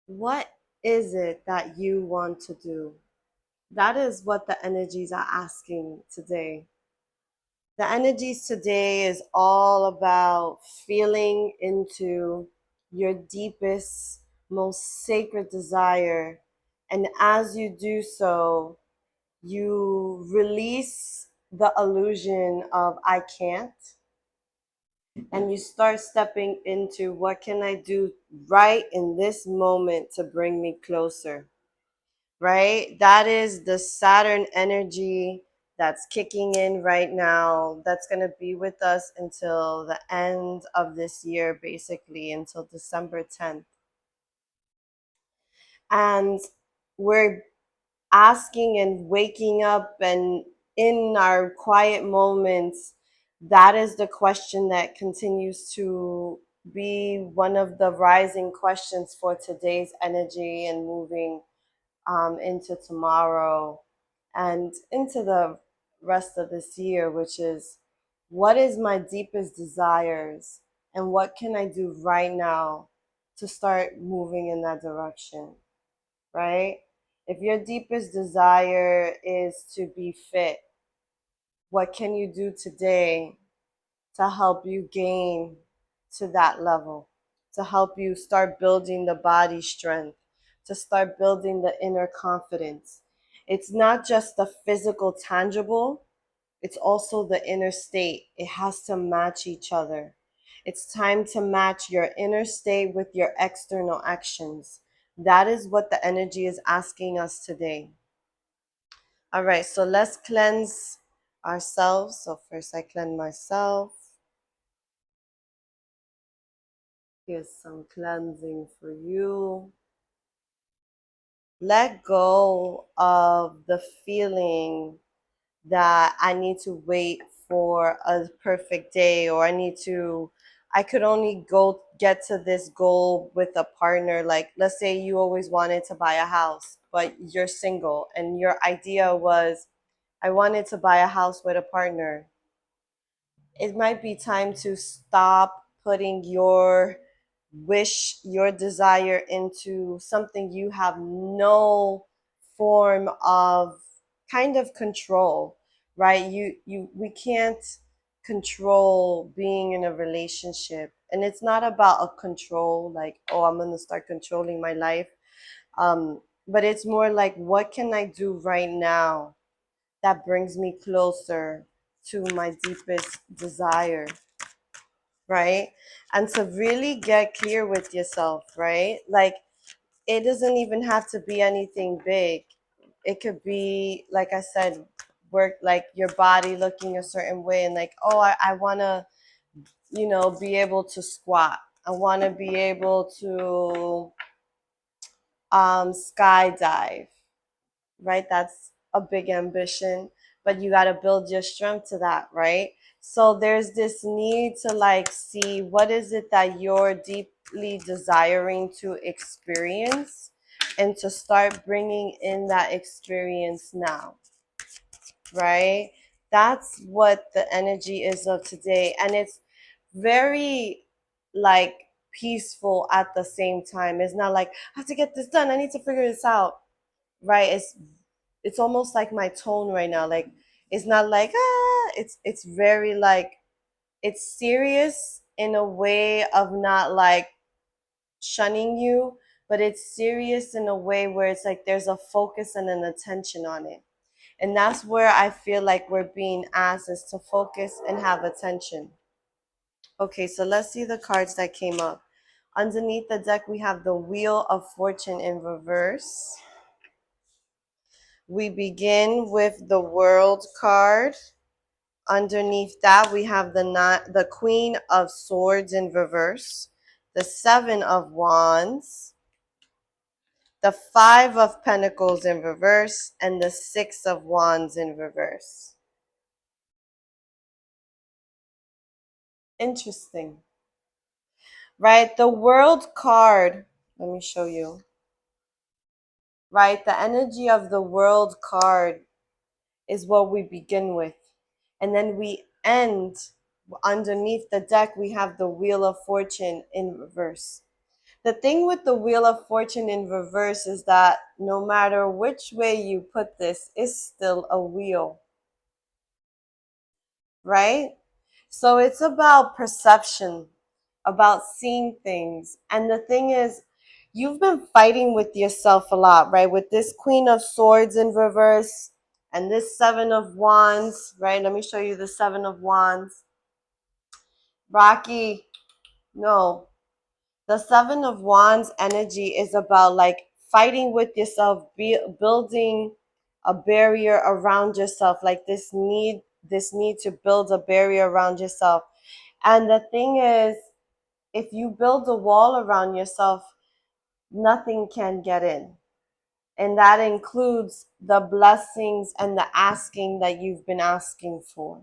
What is it that you want to do? That is what the energies are asking today. The energies today is all about feeling into your deepest, most sacred desire. And as you do so, you release the illusion of I can't, and you start stepping into what can I do right in this moment to bring me closer, right? That is the Saturn energy that's kicking in right now. That's going to be with us until the end of this year, basically, until December 10th. And we're asking and waking up, and in our quiet moments, that is the question that continues to be one of the rising questions for today's energy and moving into tomorrow and into the rest of this year, which is what is my deepest desires and what can I do right now to start moving in that direction, right? If your deepest desire is to be fit, what can you do today to help you gain to that level, to help you start building the body strength, to start building the inner confidence? It's not just the physical, tangible, it's also the inner state. It has to match each other. It's time to match your inner state with your external actions. That is what the energy is asking us today. All right, so let's cleanse ourselves. So, first, I cleanse myself. Here's some cleansing for you. Let go of the feeling that I need to wait for a perfect day, or I could only go get to this goal with a partner. Like, let's say you always wanted to buy a house, but you're single, and your idea was, I wanted to buy a house with a partner. It might be time to stop putting your wish, your desire into something you have no form of kind of control, right? We can't control being in a relationship. And it's not about a control, like, oh, I'm gonna start controlling my life. But it's more like, what can I do right now that brings me closer to my deepest desire, right? And to really get clear with yourself, right? Like, it doesn't even have to be anything big. It could be, like I said, work like your body looking a certain way, and like, oh, I want to, be able to squat. I want to be able to skydive, right? That's a big ambition, but you got to build your strength to that, right? So there's this need to like see what is it that you're deeply desiring to experience, and to start bringing in that experience now, right? That's what the energy is of today. And it's very like peaceful at the same time. It's not like, I have to get this done, I need to figure this out, right? It's almost like my tone right now. Like, it's not like it's very like, it's serious in a way of not like shunning you, but it's serious in a way where it's like there's a focus and an attention on it. And that's where I feel like we're being asked, is to focus and have attention. Okay, so let's see the cards that came up. Underneath the deck, we have the Wheel of Fortune in reverse. We begin with the World card. Underneath that, we have the Queen of Swords in reverse, the Seven of Wands, the Five of Pentacles in reverse, and the Six of Wands in reverse. Interesting, right? The World card, let me show you, right? The energy of the World card is what we begin with. And then we end underneath the deck, we have the Wheel of Fortune in reverse. The thing with the Wheel of Fortune in reverse is that no matter which way you put this, it's still a wheel, right? So it's about perception, about seeing things. And the thing is, you've been fighting with yourself a lot, right? With this Queen of Swords in reverse and this Seven of Wands, right? Let me show you the Seven of Wands. Rocky, no. The Seven of Wands energy is about like fighting with yourself, building a barrier around yourself, like this need to build a barrier around yourself. And the thing is, if you build a wall around yourself, nothing can get in. And that includes the blessings and the asking that you've been asking for.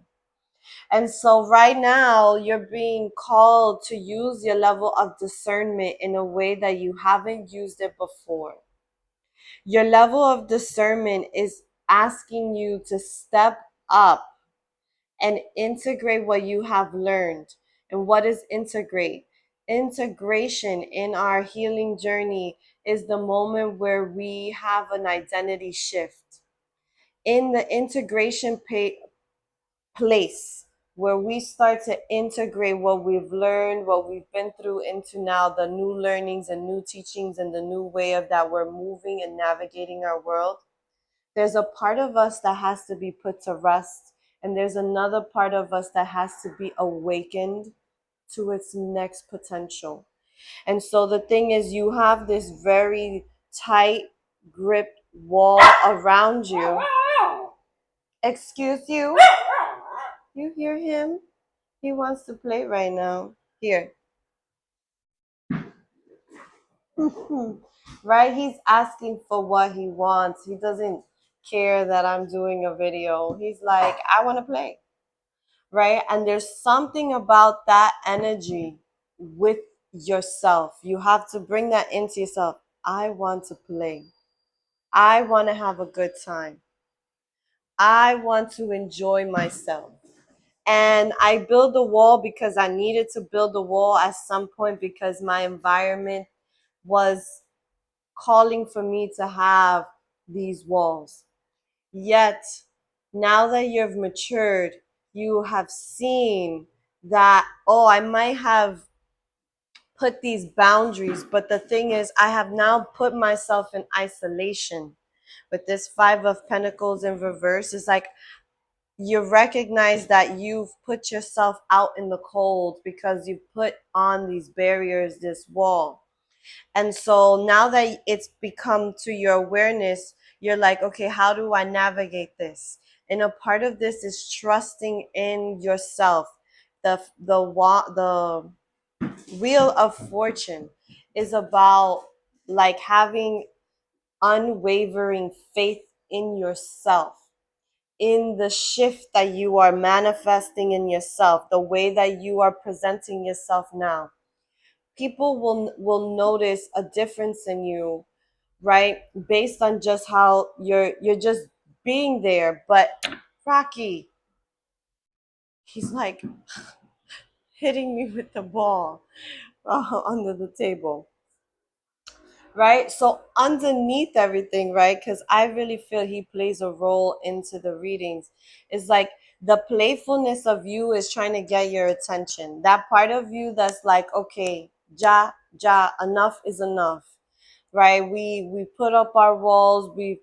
And so right now, you're being called to use your level of discernment in a way that you haven't used it before. Your level of discernment is asking you to step up and integrate what you have learned. And what is integrate? Integration in our healing journey is the moment where we have an identity shift. In the integration place where we start to integrate what we've learned, what we've been through into now the new learnings and new teachings and the new way of that we're moving and navigating our world. There's a part of us that has to be put to rest, and there's another part of us that has to be awakened to its next potential. And so the thing is, you have this very tight grip wall around you. Excuse you? You hear him? He wants to play right now. Here. Right? He's asking for what he wants. He doesn't care that I'm doing a video. He's like, I want to play. Right? And there's something about that energy with yourself. You have to bring that into yourself. I want to play. I want to have a good time. I want to enjoy myself. And I built a wall because I needed to build a wall at some point because my environment was calling for me to have these walls. Yet, now that you've matured, you have seen that, oh, I might have put these boundaries, but the thing is, I have now put myself in isolation. With this Five of Pentacles in reverse, it's like you recognize that you've put yourself out in the cold because you put on these barriers, this wall. And so now that it's become to your awareness, you're like, okay, how do I navigate this? And a part of this is trusting in yourself. The Wheel of Fortune is about like having unwavering faith in yourself, in the shift that you are manifesting in yourself, the way that you are presenting yourself now. People will notice a difference in you, right? Based on just how you're just being there. But Rocky, he's like hitting me with the ball under the table. Right? So underneath everything, right? Because I really feel he plays a role into the readings. It's like the playfulness of you is trying to get your attention. That part of you that's like, okay, enough is enough, right? We put up our walls. We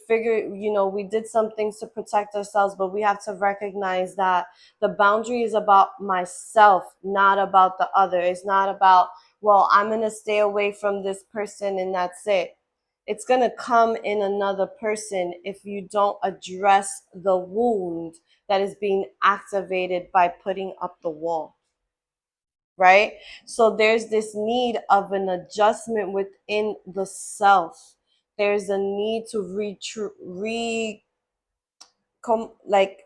figured, we did some things to protect ourselves, but we have to recognize that the boundary is about myself, not about the other. It's not about, well, I'm going to stay away from this person and that's it. It's going to come in another person if you don't address the wound that is being activated by putting up the wall, right? So there's this need of an adjustment within the self. There's a need to like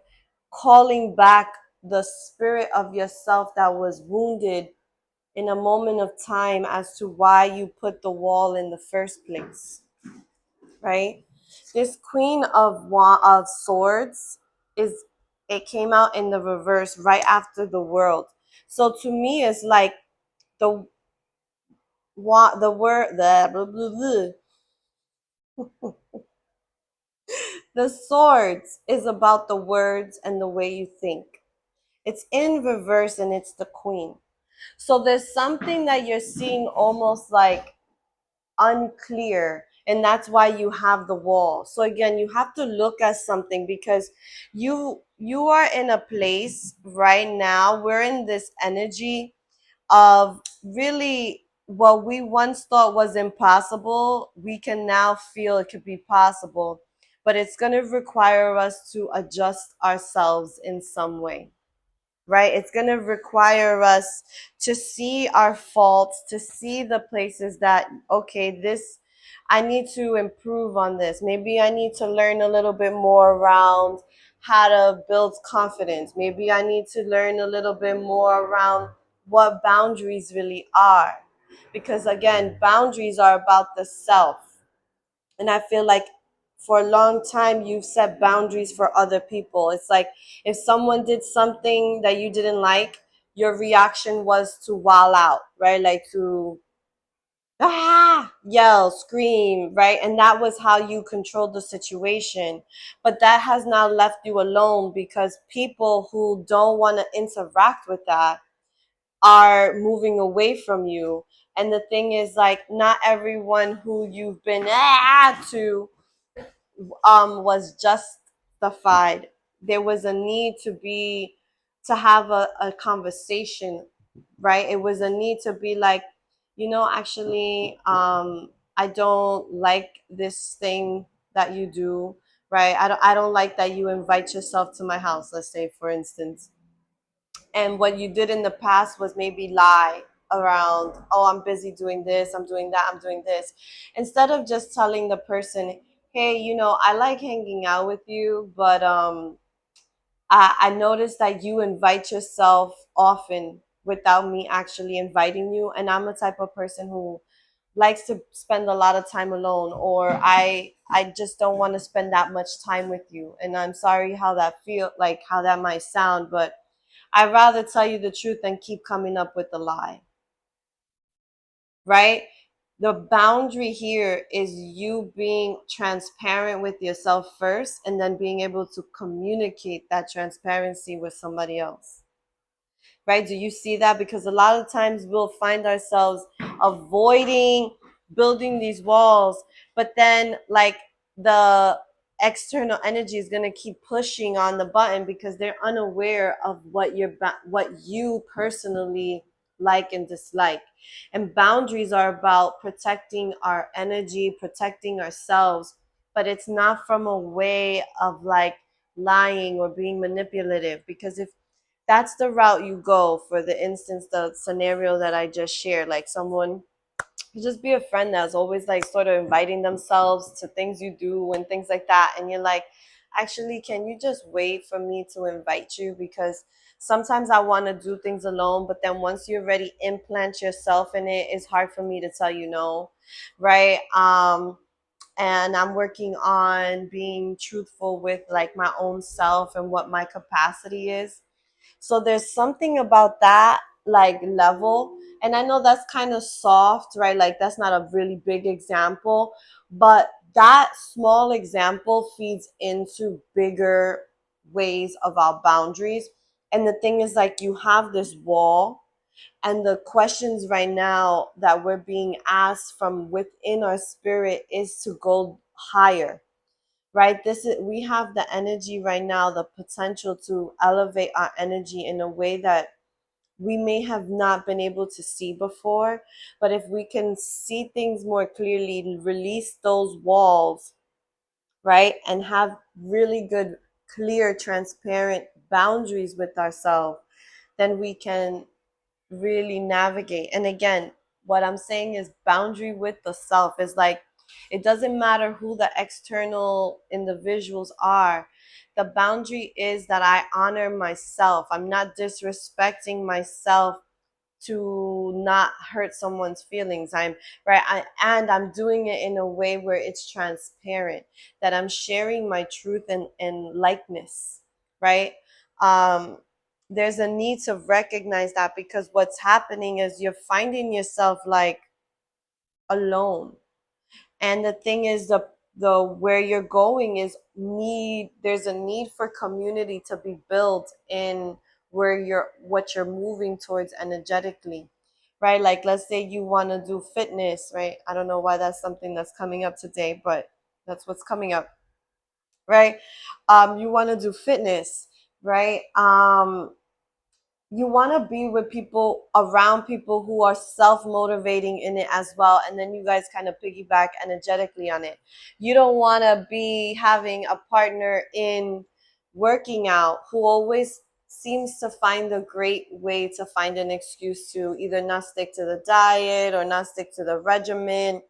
calling back the spirit of yourself that was wounded in a moment of time as to why you put the wall in the first place, right? This Queen of Swords it came out in the reverse right after the World. So to me, it's like the the word the blah, blah, blah. The swords is about the words and the way you think. It's in reverse and it's the queen. So there's something that you're seeing almost like unclear, and that's why you have the wall. So again, you have to look at something because you are in a place right now. We're in this energy of really what we once thought was impossible, we can now feel it could be possible, but it's going to require us to adjust ourselves in some way, right? It's going to require us to see our faults, to see the places that, okay, this, I need to improve on this. Maybe I need to learn a little bit more around how to build confidence. Maybe I need to learn a little bit more around what boundaries really are. Because again, boundaries are about the self. And I feel like for a long time you've set boundaries for other people. It's like if someone did something that you didn't like, your reaction was to wow out, right? Like to yell, scream, right? And that was how you controlled the situation. But that has now left you alone because people who don't want to interact with that are moving away from you. And the thing is, like, not everyone who you've been to was justified. There was a need to be to have a conversation, right? It was a need to be like, actually, I don't like this thing that you do, right? I don't like that you invite yourself to my house, let's say, for instance. And what you did in the past was maybe lie around, oh, I'm busy doing this, I'm doing that, I'm doing this, instead of just telling the person, hey, I like hanging out with you, but I noticed that you invite yourself often without me actually inviting you, and I'm a type of person who likes to spend a lot of time alone, or I just don't want to spend that much time with you, and I'm sorry how that feel, like how that might sound, but I'd rather tell you the truth than keep coming up with a lie, right? The boundary here is you being transparent with yourself first and then being able to communicate that transparency with somebody else, right? Do you see that? Because a lot of times we'll find ourselves avoiding building these walls, but then like the external energy is going to keep pushing on the button because they're unaware of what you personally like and dislike. And boundaries are about protecting our energy, protecting ourselves, but it's not from a way of like lying or being manipulative, because if that's the route you go, for the instance, the scenario that I just shared, like someone you just be a friend that's always like sort of inviting themselves to things you do and things like that, and you're like, actually, can you just wait for me to invite you, because sometimes I want to do things alone, but then once you already implant yourself in it, it's hard for me to tell you no, right? And I'm working on being truthful with like my own self and what my capacity is. So there's something about that like level. And I know that's kind of soft, right? Like that's not a really big example, but that small example feeds into bigger ways of our boundaries. And the thing is, like, you have this wall, and the questions right now that we're being asked from within our spirit is to go higher, right? This is, we have the energy right now, the potential to elevate our energy in a way that we may have not been able to see before. But if we can see things more clearly, release those walls, right, and have really good, clear, transparent boundaries with ourselves, then we can really navigate. And again, what I'm saying is boundary with the self is like, it doesn't matter who the external individuals are. The boundary is that I honor myself. I'm not disrespecting myself to not hurt someone's feelings. I'm right, and I'm doing it in a way where it's transparent, that I'm sharing my truth and likeness, right? um there's a need to recognize that, because what's happening is you're finding yourself like alone. And the thing is, the where you're going is there's a need for community to be built in where what you're moving towards energetically, right? Like, let's say you want to do fitness, right? I don't know why that's something that's coming up today, but that's what's coming up, right? You want to do fitness, right? You want to be with people, around people who are self-motivating in it as well, and then you guys kind of piggyback energetically on it. You don't want to be having a partner in working out who always seems to find a great way to find an excuse to either not stick to the diet or not stick to the regimen,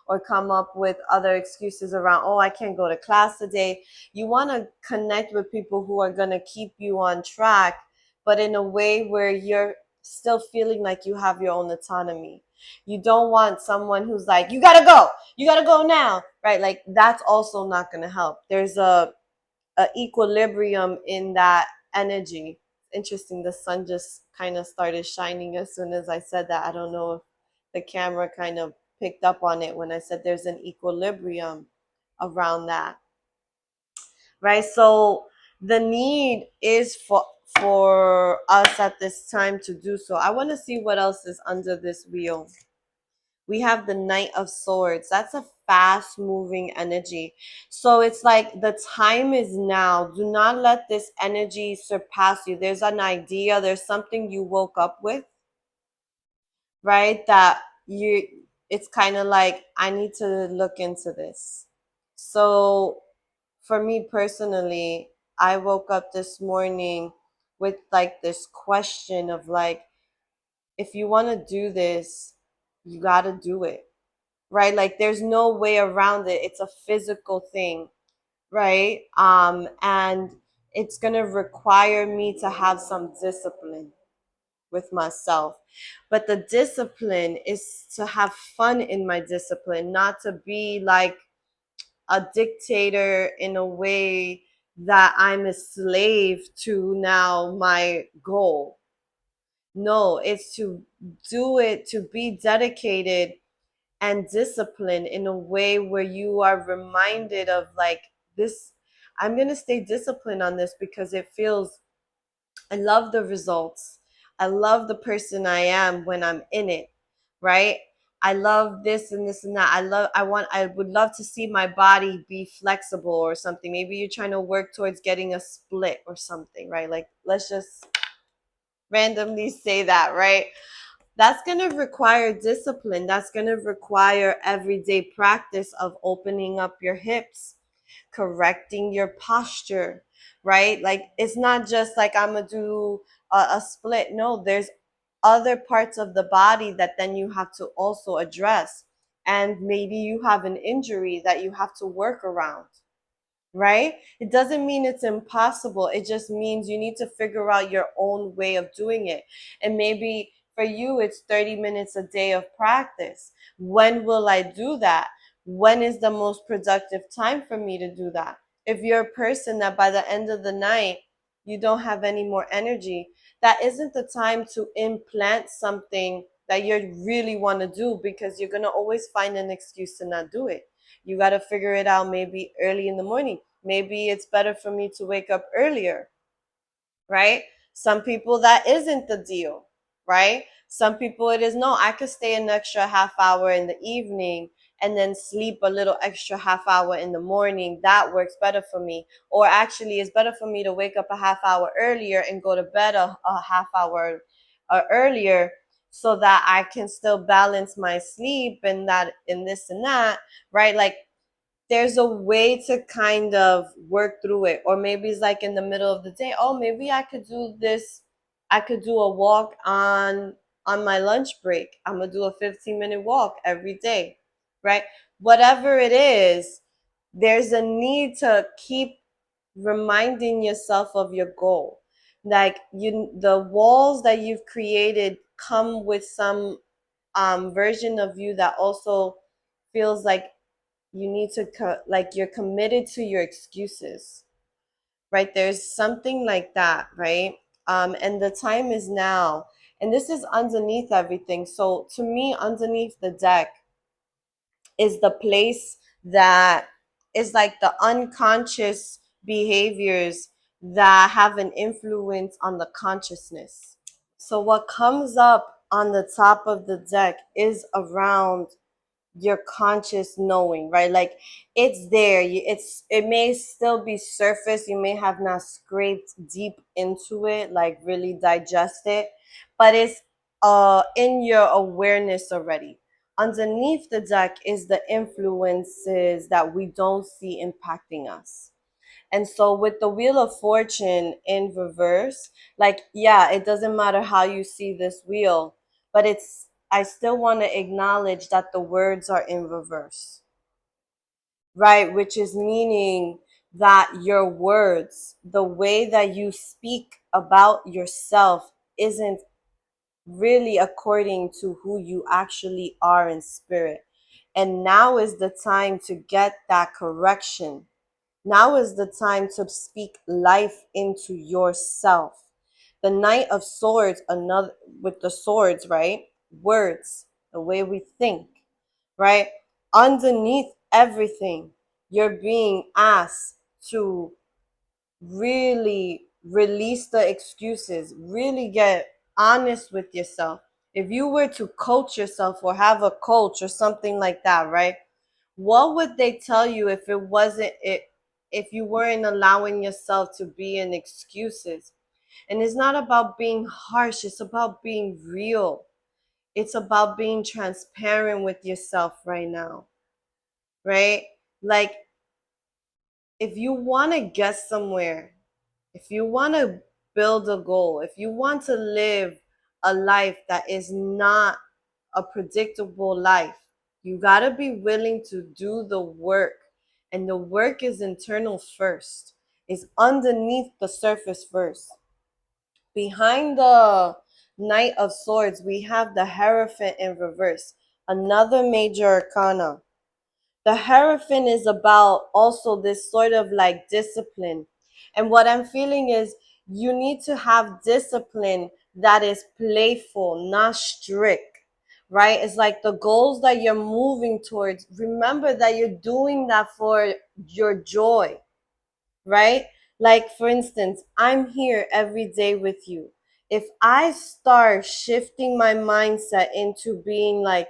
or come up with other excuses around, oh, I can't go to class today. You want to connect with people who are going to keep you on track, but in a way where you're still feeling like you have your own autonomy. You don't want someone who's like, you gotta go now, right? Like, that's also not gonna help. There's a equilibrium in that energy. Interesting, the sun just kind of started shining as soon as I said that. I don't know if the camera kind of picked up on it when I said there's an equilibrium around that, right? So the need is for us at this time to do so. I want to see what else is under this wheel. We have the Knight of Swords. That's a fast moving energy. So it's like the time is now. Do not let this energy surpass you. There's an idea, there's something you woke up with, right? That it's kind of like, I need to look into this. So for me personally, I woke up this morning with like this question of like, if you want to do this, you got to do it, right? Like, there's no way around it. It's a physical thing, right? And it's going to require me to have some discipline with myself. But the discipline is to have fun in my discipline, not to be like a dictator in a way that I'm a slave to now my goal. No, it's to do it, to be dedicated and disciplined in a way where you are reminded of like, this, I'm going to stay disciplined on this because it feels, I love the results. I love the person I am when I'm in it, right? I love this and this and that. I would love to see my body be flexible or something. Maybe you're trying to work towards getting a split or something, right? Like, let's just randomly say that, right? That's going to require discipline. That's going to require everyday practice of opening up your hips, correcting your posture, right? Like, it's not just like I'm going to do a split. No, there's other parts of the body that then you have to also address. And maybe you have an injury that you have to work around, right? It doesn't mean it's impossible. It just means you need to figure out your own way of doing it. And maybe for you, it's 30 minutes a day of practice. When will I do that? When is the most productive time for me to do that? If you're a person that by the end of the night, you don't have any more energy, that isn't the time to implant something that you really want to do, because you're going to always find an excuse to not do it. You got to figure it out maybe early in the morning. Maybe it's better for me to wake up earlier, right? Some people that isn't the deal, right? Some people it is, no, I could stay an extra half hour in the evening and then sleep a little extra half hour in the morning. That works better for me. Or actually, it's better for me to wake up a half hour earlier and go to bed a half hour earlier, so that I can still balance my sleep and that and this and that, right? Like, there's a way to kind of work through it. Or maybe it's like in the middle of the day, oh, maybe I could do this, I could do a walk on my lunch break. I'm gonna do a 15-minute walk every day, right? Whatever it is, there's a need to keep reminding yourself of your goal. Like, the walls that you've created come with some version of you that also feels like you need to like you're committed to your excuses, right? There's something like that, right? And the time is now, and this is underneath everything. So to me, underneath the deck, is the place that is like the unconscious behaviors that have an influence on the consciousness. So what comes up on the top of the deck is around your conscious knowing, right? Like it's there. It may still be surface. You may have not scraped deep into it, like really digest it, but it's in your awareness already. Underneath the deck is the influences that we don't see impacting us. And so with the Wheel of Fortune in reverse, like, yeah, it doesn't matter how you see this wheel, but I still want to acknowledge that the words are in reverse, right? Which is meaning that your words, the way that you speak about yourself, isn't really according to who you actually are in spirit. And now is the time to get that correction. Now is the time to speak life into yourself. The Knight of Swords, another with the swords, right? Words, the way we think, right? Underneath everything, you're being asked to really release the excuses, really get honest with yourself. If you were to coach yourself or have a coach or something like that, right? What would they tell you if it wasn't it if you weren't allowing yourself to be in excuses? And it's not about being harsh, it's about being real. It's about being transparent with yourself right now, right? Like if you want to get somewhere, if you want to build a goal, if you want to live a life that is not a predictable life, you got to be willing to do the work. And the work is internal first, is underneath the surface first. Behind the Knight of Swords, we have the Hierophant in reverse, another major arcana. The Hierophant is about also this sort of like discipline. And what I'm feeling is you need to have discipline that is playful, not strict, right? It's like the goals that you're moving towards. Remember that you're doing that for your joy, right? Like, for instance, I'm here every day with you. If I start shifting my mindset into being like,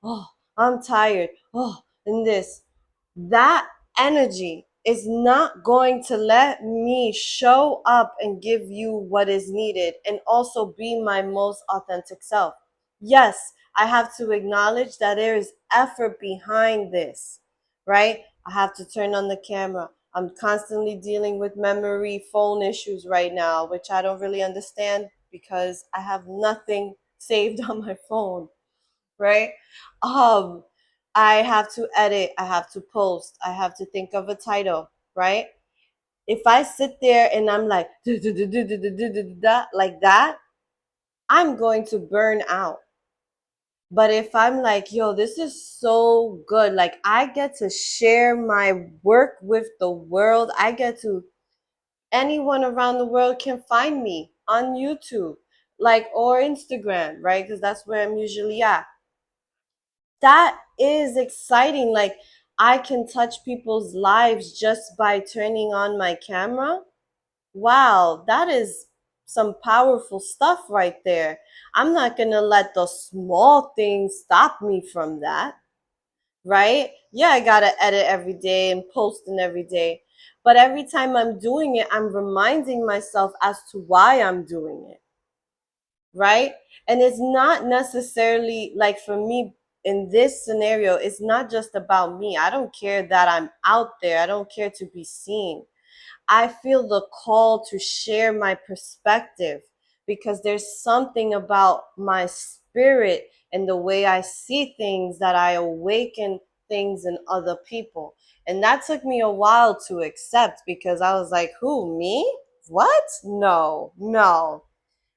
oh, I'm tired, oh, and this, that energy is not going to let me show up and give you what is needed and also be my most authentic self. Yes, I have to acknowledge that there is effort behind this, right? I have to turn on the camera. I'm constantly dealing with memory phone issues right now, which I don't really understand because I have nothing saved on my phone, right? Um, I have to edit, I have to post, I have to think of a title, right? If I sit there and I'm like like that, I'm going to burn out. But if I'm like, yo, this is so good, like I get to share my work with the world, I get to, anyone around the world can find me on YouTube, like, or Instagram, right? Because that's where I'm usually at. That is exciting. Like, I can touch people's lives just by turning on my camera. Wow, that is some powerful stuff right there. I'm not going to let the small things stop me from that, right? Yeah, I got to edit every day and posting every day. But every time I'm doing it, I'm reminding myself as to why I'm doing it, right? And it's not necessarily like, for me in this scenario, it's not just about me. I don't care that I'm out there, I don't care to be seen. I feel the call to share my perspective because there's something about my spirit and the way I see things that I awaken things in other people. And that took me a while to accept because I was like, who, me? What? No, no.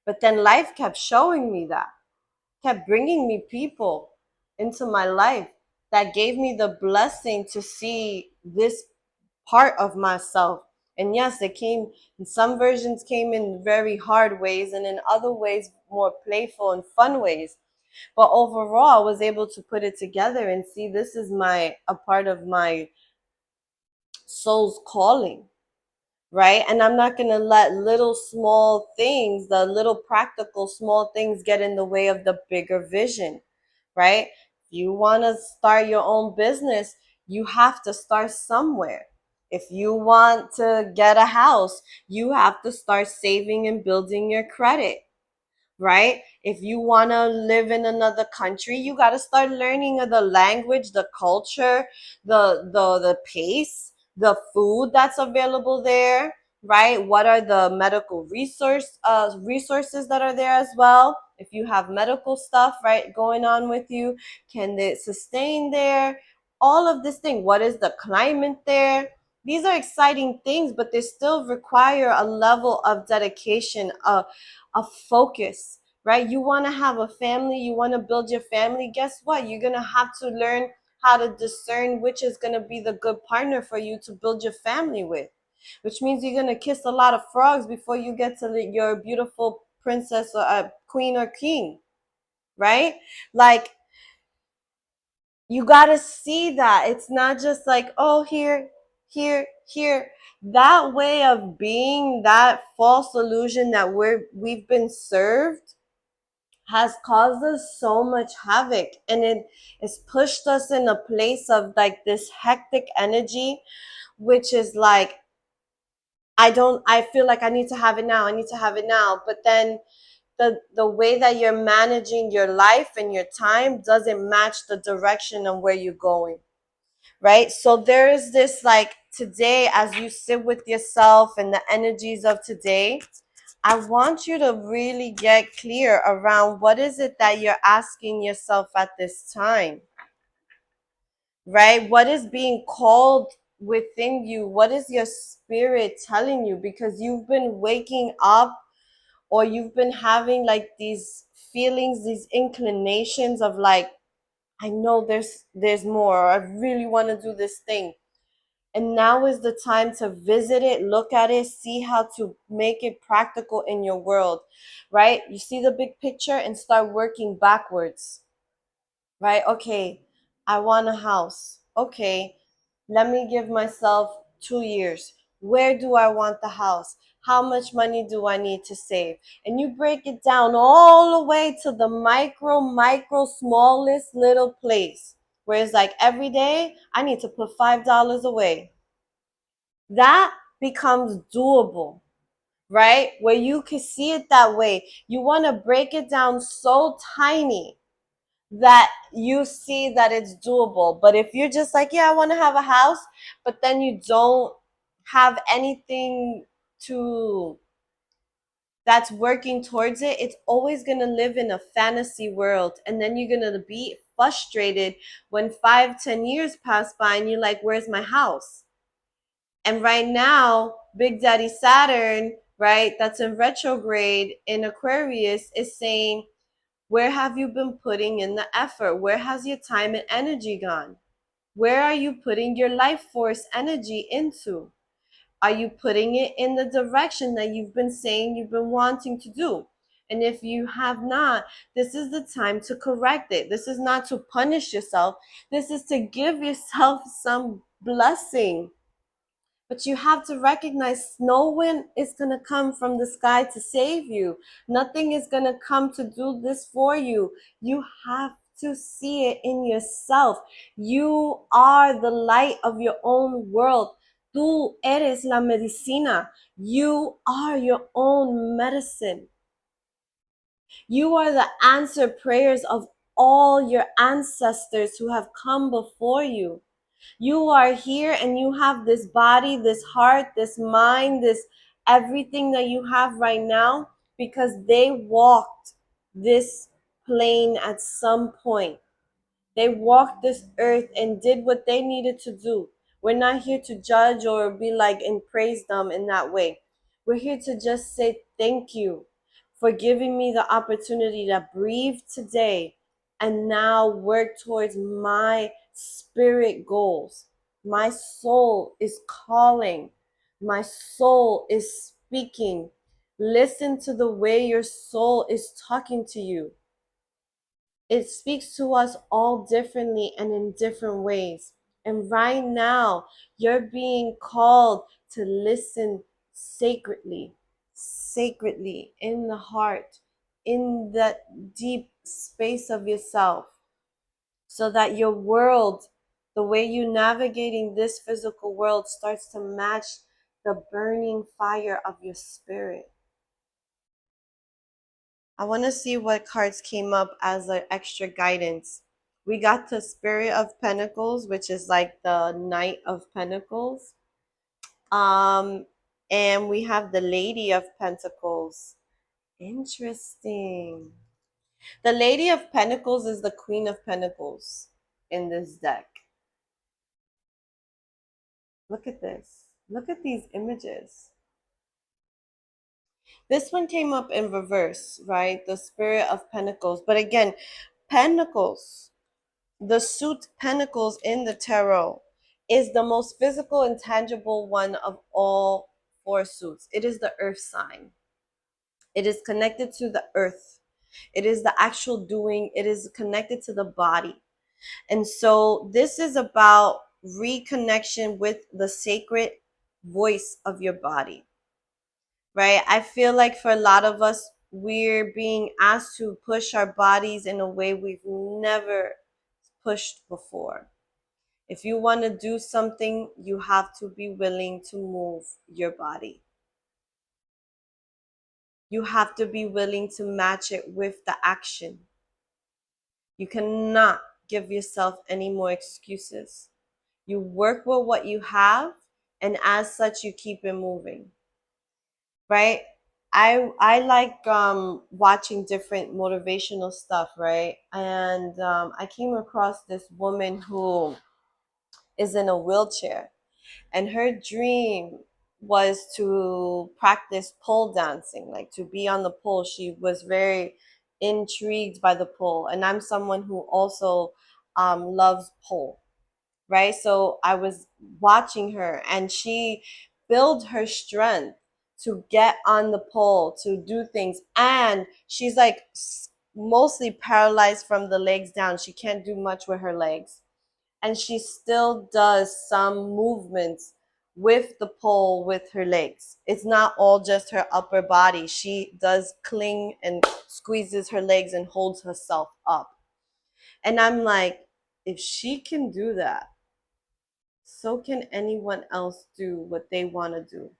But then life kept showing me that, kept bringing me people into my life that gave me the blessing to see this part of myself. And yes, it came, in some versions came in very hard ways, and in other ways, more playful and fun ways. But overall, I was able to put it together and see this is a part of my soul's calling, right? And I'm not going to let little small things, the little practical small things, get in the way of the bigger vision, right? If you want to start your own business, you have to start somewhere. If you want to get a house, you have to start saving and building your credit, right? If you want to live in another country, you got to start learning the language, the culture, the pace, the food that's available there, right? What are the medical resources that are there as well? If you have medical stuff, right, going on with you, can it sustain there? All of this thing. What is the climate there? These are exciting things, but they still require a level of dedication, a focus, right? You want to have a family, you want to build your family. Guess what? You're going to have to learn how to discern which is going to be the good partner for you to build your family with, which means you're going to kiss a lot of frogs before you get to your beautiful princess or queen or king, right? Like, you got to see that it's not just like, oh, here. That way of being, that false illusion that we've been served, has caused us so much havoc, and it has pushed us in a place of like this hectic energy, which is like, I feel like I need to have it now, I need to have it now. But then the way that you're managing your life and your time doesn't match the direction of where you're going, right? So there is this, like, today, as you sit with yourself and the energies of today, I want you to really get clear around what is it that you're asking yourself at this time, right? What is being called within you? What is your spirit telling you? Because you've been waking up, or you've been having like these feelings, these inclinations of like, I know there's more, or I really want to do this thing. And now is the time to visit it, look at it, see how to make it practical in your world, right? You see the big picture and start working backwards, right? Okay, I want a house. Okay, let me give myself 2 years. Where do I want the house? How much money do I need to save? And you break it down all the way to the micro, smallest little place where it's like, every day I need to put $5 away. That becomes doable, right? Where you can see it that way. You want to break it down so tiny that you see that it's doable. But if you're just like, yeah, I want to have a house, but then you don't have anything to that's working towards it, it's always going to live in a fantasy world. And then you're going to be frustrated when 5-10 years pass by and you're like, where's my house? And right now, Big Daddy Saturn, right, that's in retrograde in Aquarius, is saying, where have you been putting in the effort? Where has your time and energy gone? Where are you putting your life force energy into? Are you putting it in the direction that you've been saying you've been wanting to do? And if you have not, this is the time to correct it. This is not to punish yourself. This is to give yourself some blessing. But you have to recognize no one is going to come from the sky to save you. Nothing is going to come to do this for you. You have to see it in yourself. You are the light of your own world. Tú eres la medicina. You are your own medicine. You are the answered prayers of all your ancestors who have come before you. You are here and you have this body, this heart, this mind, this everything that you have right now because they walked this plane at some point. They walked this earth and did what they needed to do. We're not here to judge or be like and praise them in that way. We're here to just say thank you for giving me the opportunity to breathe today and now work towards my spirit goals. My soul is calling. My soul is speaking. Listen to the way your soul is talking to you. It speaks to us all differently and in different ways. And right now, you're being called to listen sacredly, sacredly in the heart, in that deep space of yourself, so that your world, the way you navigating this physical world, starts to match the burning fire of your spirit. I want to see what cards came up as an extra guidance. We got the Spirit of Pentacles, which is like the Knight of Pentacles. Um, and we have the Lady of Pentacles. Interesting. The Lady of Pentacles is the Queen of Pentacles in this deck. Look at this. Look at these images. This one came up in reverse, right? The Spirit of Pentacles. But again, Pentacles, the suit Pentacles in the tarot, is the most physical and tangible one of all four suits. It is the earth sign. It is connected to the earth. It is the actual doing. It is connected to the body. And so this is about reconnection with the sacred voice of your body, right? I feel like for a lot of us, we're being asked to push our bodies in a way we've never pushed before. If you want to do something, you have to be willing to move your body. You have to be willing to match it with the action. You cannot give yourself any more excuses. You work with what you have, and as such, you keep it moving, right? I like watching different motivational stuff, right? And I came across this woman who is in a wheelchair, and her dream was to practice pole dancing, like to be on the pole. She was very intrigued by the pole, and I'm someone who also loves pole, right? So I was watching her, and she built her strength to get on the pole, to do things. And she's like mostly paralyzed from the legs down. She can't do much with her legs, and she still does some movements with the pole with her legs. It's not all just her upper body. She does cling and squeezes her legs and holds herself up. And I'm like, if she can do that, so can anyone else do what they want to do,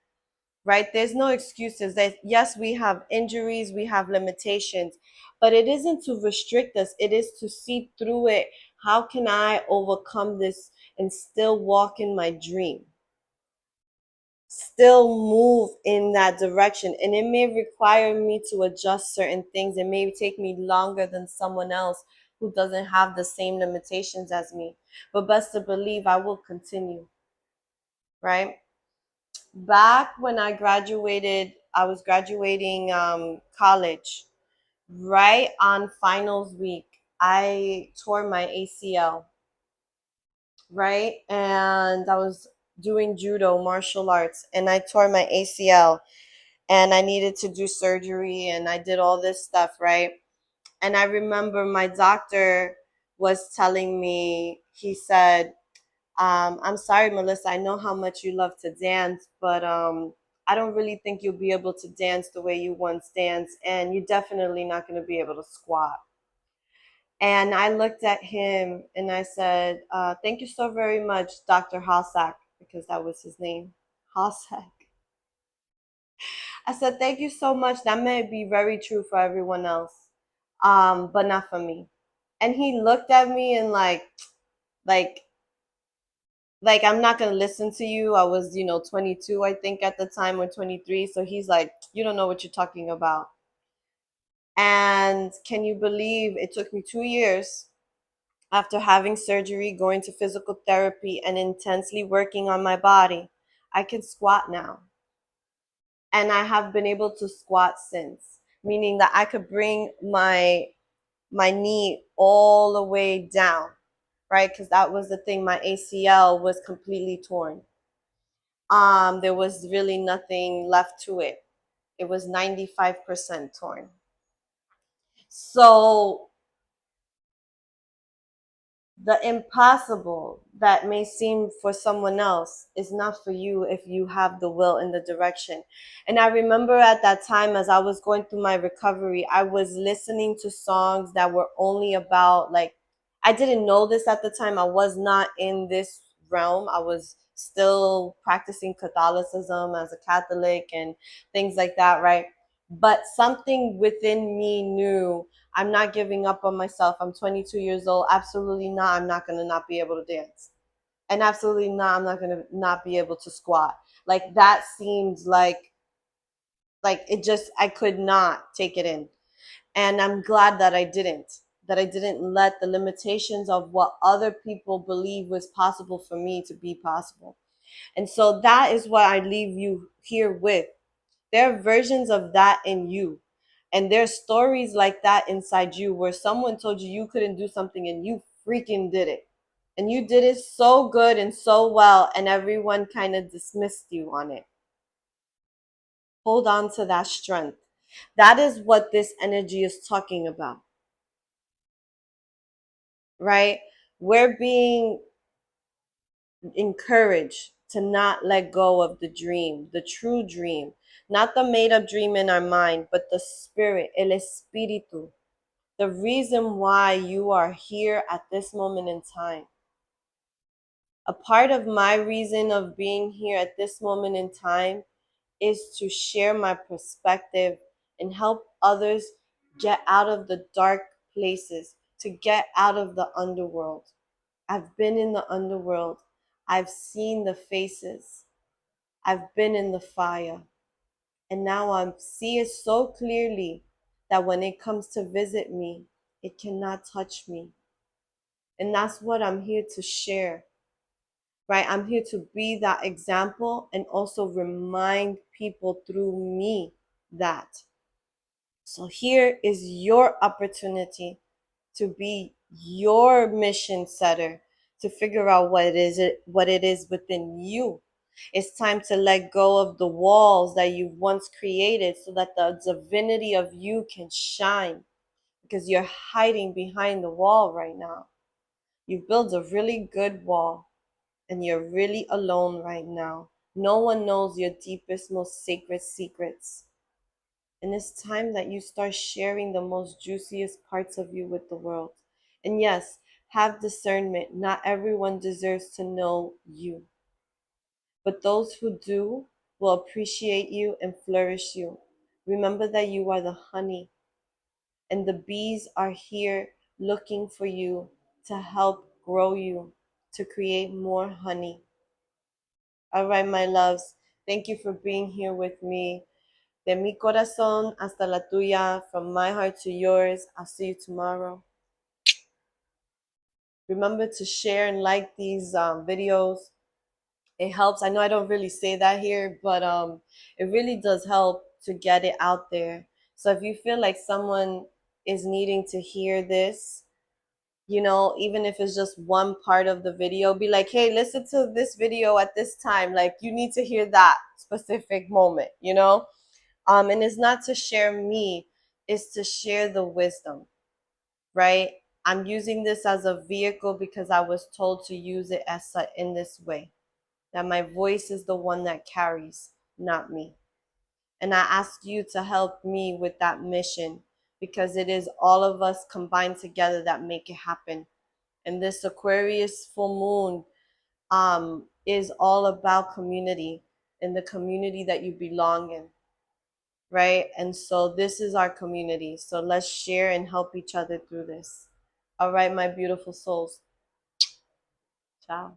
right? There's no excuses. Yes, we have injuries, we have limitations, but it isn't to restrict us. It is to see through it. How can I overcome this and still walk in my dream? Still move in that direction. And it may require me to adjust certain things. It may take me longer than someone else who doesn't have the same limitations as me. But best to believe I will continue, right? Back when I graduated, I was graduating college. Right on finals week, I tore my ACL, right? And I was doing judo, martial arts, and I tore my ACL, and I needed to do surgery, and I did all this stuff, right? And I remember my doctor was telling me, he said, I'm sorry, Melissa, I know how much you love to dance, but I don't really think you'll be able to dance the way you once danced, and you're definitely not going to be able to squat. And I looked at him and I said, thank you so very much, Dr. Hossack, because that was his name, Hossack. I said, thank you so much. That may be very true for everyone else, but not for me. And he looked at me and like, I'm not gonna listen to you. I was, 22, I think at the time, or 23. So he's like, you don't know what you're talking about. And can you believe it took me 2 years after having surgery, going to physical therapy, and intensely working on my body? I can squat now. And I have been able to squat since, meaning that I could bring my knee all the way down, right? Because that was the thing. My ACL was completely torn. There was really nothing left to it. It was 95% torn. So The impossible that may seem for someone else is not for you if you have the will and the direction. And I remember at that time, as I was going through my recovery, I was listening to songs that were only about, like, I didn't know this at the time. I was not in this realm. I was still practicing Catholicism as a Catholic and things like that, right? But something within me knew I'm not giving up on myself. I'm 22 years old. Absolutely not. I'm not going to not be able to dance. And absolutely not. I'm not going to not be able to squat. Like that seemed like it just, I could not take it in. And I'm glad that I didn't let the limitations of what other people believe was possible for me to be possible. And so that is what I leave you here with. There are versions of that in you. And there's stories like that inside you where someone told you you couldn't do something and you freaking did it. And you did it so good and so well, and everyone kind of dismissed you on it. Hold on to that strength. That is what this energy is talking about, right? We're being encouraged to not let go of the dream, the true dream, not the made up dream in our mind, but the spirit, el espíritu, the reason why you are here at this moment in time. A part of my reason of being here at this moment in time is to share my perspective and help others get out of the dark places, to get out of the underworld. I've been in the underworld. I've seen the faces. I've been in the fire. And now I see it so clearly that when it comes to visit me, it cannot touch me. And that's what I'm here to share, right? I'm here to be that example and also remind people through me that. So here is your opportunity to be your mission setter, to figure out what it is within you. It's time to let go of the walls that you once created so that the divinity of you can shine, because you're hiding behind the wall right now. You've built a really good wall and you're really alone right now. No one knows your deepest, most sacred secrets. And it's time that you start sharing the most juiciest parts of you with the world. And yes, have discernment. Not everyone deserves to know you, but those who do will appreciate you and flourish you. Remember that you are the honey, and the bees are here looking for you to help grow you, to create more honey. All right, my loves, thank you for being here with me. De mi corazón hasta la tuya, from my heart to yours. I'll see you tomorrow. Remember to share and like these videos. It helps. I know I don't really say that here, but it really does help to get it out there. So if you feel like someone is needing to hear this, even if it's just one part of the video, be like, hey, listen to this video at this time. Like, you need to hear that specific moment. And it's not to share me, it's to share the wisdom, right? I'm using this as a vehicle because I was told to use it in this way, that my voice is the one that carries, not me. And I ask you to help me with that mission, because it is all of us combined together that make it happen. And this Aquarius full moon is all about community, and the community that you belong in, right? And so this is our community. So let's share and help each other through this. All right, my beautiful souls. Ciao.